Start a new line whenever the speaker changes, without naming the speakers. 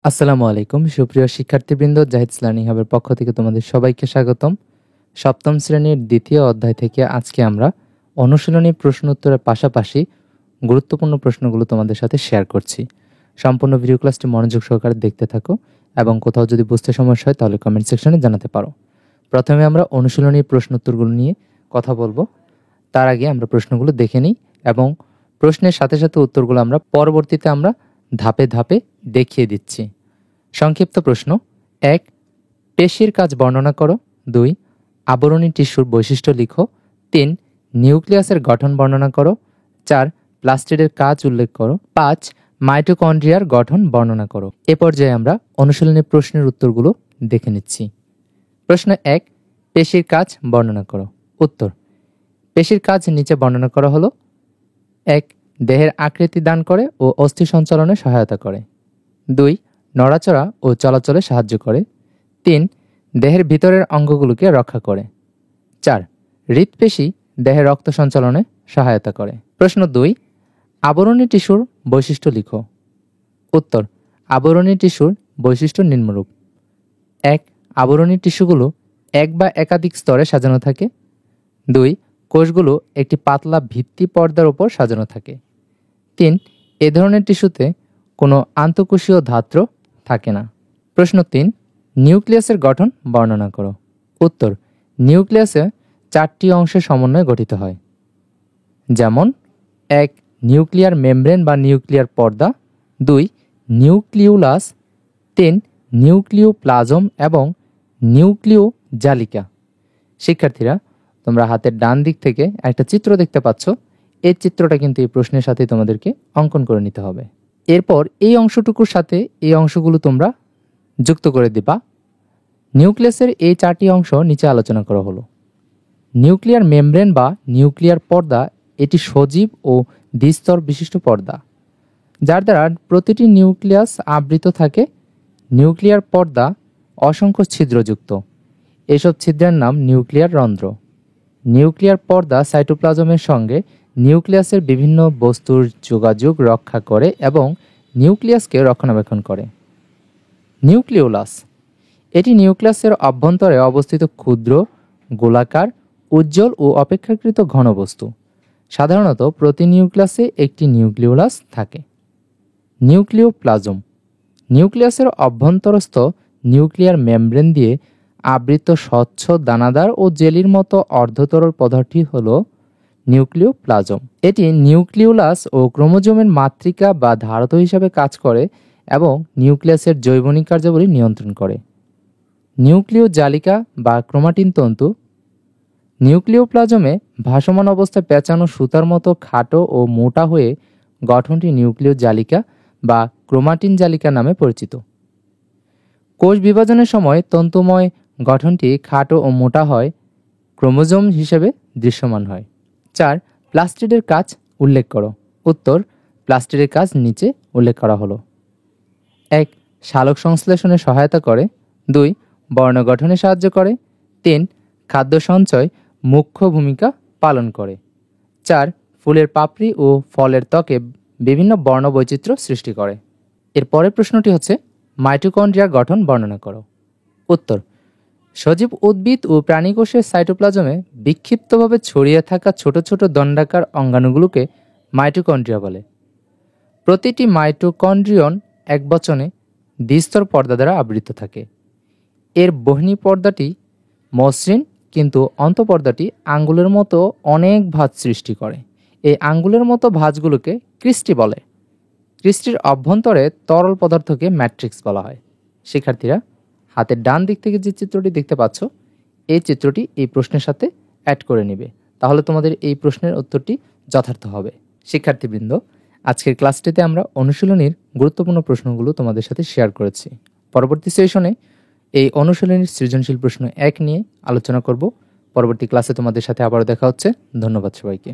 আসসালামু আলাইকুম সুপ্রিয় শিক্ষার্থীবৃন্দ, জাহিদস লার্নিং হাবের পক্ষ থেকে তোমাদের সবাইকে স্বাগতম। সপ্তম শ্রেণীর দ্বিতীয় অধ্যায় থেকে আজকে আমরা অনুশীলনী প্রশ্ন উত্তরের পাশাপাশি গুরুত্বপূর্ণ প্রশ্নগুলো তোমাদের সাথে শেয়ার করছি। সম্পূর্ণ ভিডিও ক্লাসটি মনোযোগ সহকারে দেখতে থাকো এবং কোথাও যদি বুঝতে সমস্যা হয় তাহলে কমেন্ট সেকশনে জানাতে পারো। প্রথমে আমরা অনুশীলনীর প্রশ্ন উত্তরগুলো নিয়ে কথা বলবো। তার আগে আমরা প্রশ্নগুলো দেখে নিই এবং প্রশ্নের সাথে সাথে উত্তরগুলো আমরা পরবর্তীতে ধাপে ধাপে দেখিয়ে দিচ্ছি। সংক্ষিপ্ত প্রশ্ন: 1. পেশির কাজ বর্ণনা করো। 2. আবরণী টিস্যুর বৈশিষ্ট্য লিখো। 3. নিউক্লিয়াসের গঠন বর্ণনা করো। 4. প্লাস্টিডের কাজ উল্লেখ করো। 5. মাইটোকন্ড্রিয়ার গঠন বর্ণনা করো। এ পর্যায়ে আমরা অনুশীলনী প্রশ্নের উত্তরগুলো দেখে নিচ্ছি। প্রশ্ন 1. পেশির কাজ বর্ণনা করো। উত্তর: পেশির কাজ নিচে বর্ণনা করা হলো। 1. দেহের আকৃতি দান করে ও অস্থি সঞ্চালনে সহায়তা করে। 2. নড়াচড়া ও চলাচলে সাহায্য করে। 3. দেহের ভিতরের অঙ্গগুলোকে রক্ষা করে। 4. হৃৎপেশি দেহের রক্ত সঞ্চালনে সহায়তা করে। প্রশ্ন 2. আবরণী টিস্যুর বৈশিষ্ট্য লিখো। উত্তর: আবরণী টিস্যুর বৈশিষ্ট্য নিম্নরূপ। 1. আবরণী টিস্যুগুলো এক বা একাধিক স্তরে সাজানো থাকে। 2. কোষগুলো একটি পাতলা ভিত্তি পর্দার উপর সাজানো থাকে। 3. এ ধরনের টিস্যুতে কোনো আন্তঃকোষীয় ধাত্র থাকে না। প্রশ্ন 3. নিউক্লিয়াসের গঠন বর্ণনা করো। উত্তর: নিউক্লিয়াসে 4টি অংশের সমন্বয়ে গঠিত হয়, যেমন 1. নিউক্লিয়ার মেমব্রেন বা নিউক্লিয়ার পর্দা। 2. নিউক্লিউলাস। 3. নিউক্লিওপ্লাজম এবং নিউক্লিও জালিকা। শিক্ষার্থীরা, তোমরা হাতের ডান দিক থেকে একটা চিত্র দেখতে পাচ্ছ। এই চিত্রটা কিন্তু এই প্রশ্নের সাথে তোমাদেরকে অঙ্কন করে নিতে হবে। এরপর এই অংশটুকুর সাথে এই অংশগুলো তোমরা যুক্ত করে দিবা। নিউক্লিয়াসের এই 4টি অংশ নিচে আলোচনা করা হলো। নিউক্লিয়ার মেমব্রেন বা নিউক্লিয়ার পর্দা এটি সজীব ও দ্বিস্তর বিশিষ্ট পর্দা, যার দ্বারা প্রতিটি নিউক্লিয়াস আবৃত থাকে। নিউক্লিয়ার পর্দা অসংখ্য ছিদ্রযুক্ত। এসব ছিদ্রের নাম নিউক্লিয়ার রন্ধ্র। নিউক্লিয়ার পর্দা সাইটোপ্লাজমের সঙ্গে নিউক্লিয়াসের বিভিন্ন বস্তুর যোগাযোগ রক্ষা করে এবং নিউক্লিয়াসকে রক্ষণাবেক্ষণ করে। নিউক্লিওলাস এটি নিউক্লিয়াসের অভ্যন্তরে অবস্থিত ক্ষুদ্র, গোলাকার, উজ্জ্বল ও অপেক্ষাকৃত ঘন বস্তু। সাধারণত প্রতি নিউক্লিয়াসে একটি নিউক্লিওলাস থাকে। নিউক্লিওপ্লাজম নিউক্লিয়াসের অভ্যন্তরস্থ নিউক্লিয়ার মেমব্রেন দিয়ে আবৃত স্বচ্ছ, দানাদার ও জেলির মতো অর্ধতরল পদার্থটি হল নিউক্লিওপ্লাজম। এটি নিউক্লিওলাস ও ক্রোমোজোমের মাতৃকা বা ধারক হিসাবে কাজ করে এবং নিউক্লিয়াসের জৈবনিক কার্যাবলী নিয়ন্ত্রণ করে। নিউক্লিও জালিকা বা ক্রোমাটিন তন্তু নিউক্লিওপ্লাজমে ভাসমান অবস্থায় পেঁচানো সুতার মতো খাটো ও মোটা হয়ে গঠনটি নিউক্লিও জালিকা বা ক্রোমাটিন জালিকা নামে পরিচিত। কোষ বিভাজনের সময় তন্তুময় গঠনটি খাটো ও মোটা হয়, ক্রোমোজোম হিসেবে দৃশ্যমান হয়। 4. প্লাস্টিডের কাজ উল্লেখ করো। উত্তর: প্লাস্টিডের কাজ নিচে উল্লেখ করা হলো। 1. সালোক সংশ্লেষণে সহায়তা করে। 2. বর্ণ গঠনে সাহায্য করে। 3. খাদ্য সঞ্চয় মুখ্য ভূমিকা পালন করে। 4. ফুলের পাপড়ি ও ফলের ত্বকে বিভিন্ন বর্ণ বৈচিত্র্য সৃষ্টি করে। এর পরের প্রশ্নটি হচ্ছে, মাইটোকন্ড্রিয়ার গঠন বর্ণনা করো। উত্তর: সজীব উদ্ভিদ ও প্রাণীকোষের সাইটোপ্লাজমে বিক্ষিপ্তভাবে ছড়িয়ে থাকা ছোট ছোট দণ্ডাকার অঙ্গাণুগুলোকে মাইটোকন্ড্রিয়া বলে। প্রতিটি মাইটোকন্ড্রিয়ন একবচনে দ্বিস্তর পর্দা দ্বারা আবৃত থাকে। এর বহ্নি পর্দাটি মসৃণ, কিন্তু অন্তঃপর্দাটি আঙ্গুলের মতো অনেক ভাঁজ সৃষ্টি করে। এই আঙ্গুলের মতো ভাঁজগুলোকে ক্রিস্টি বলে। ক্রিস্টির অভ্যন্তরে তরল পদার্থকে ম্যাট্রিক্স বলা হয়। শিক্ষার্থীরা, হাতের ডান দিক থেকে যে চিত্রটি দেখতে পাচ্ছ, এই চিত্রটি এই প্রশ্নের সাথে অ্যাড করে নেবে, তাহলে তোমাদের এই প্রশ্নের উত্তরটি যথার্থ হবে। শিক্ষার্থীবৃন্দ, আজকের ক্লাসটিতে আমরা অনুশীলনীর গুরুত্বপূর্ণ প্রশ্নগুলো তোমাদের সাথে শেয়ার করেছি। পরবর্তী সেশনে এই অনুশীলনীর সৃজনশীল প্রশ্ন 1 নিয়ে আলোচনা করব। পরবর্তী ক্লাসে তোমাদের সাথে আবারও দেখা হচ্ছে। ধন্যবাদ সবাইকে।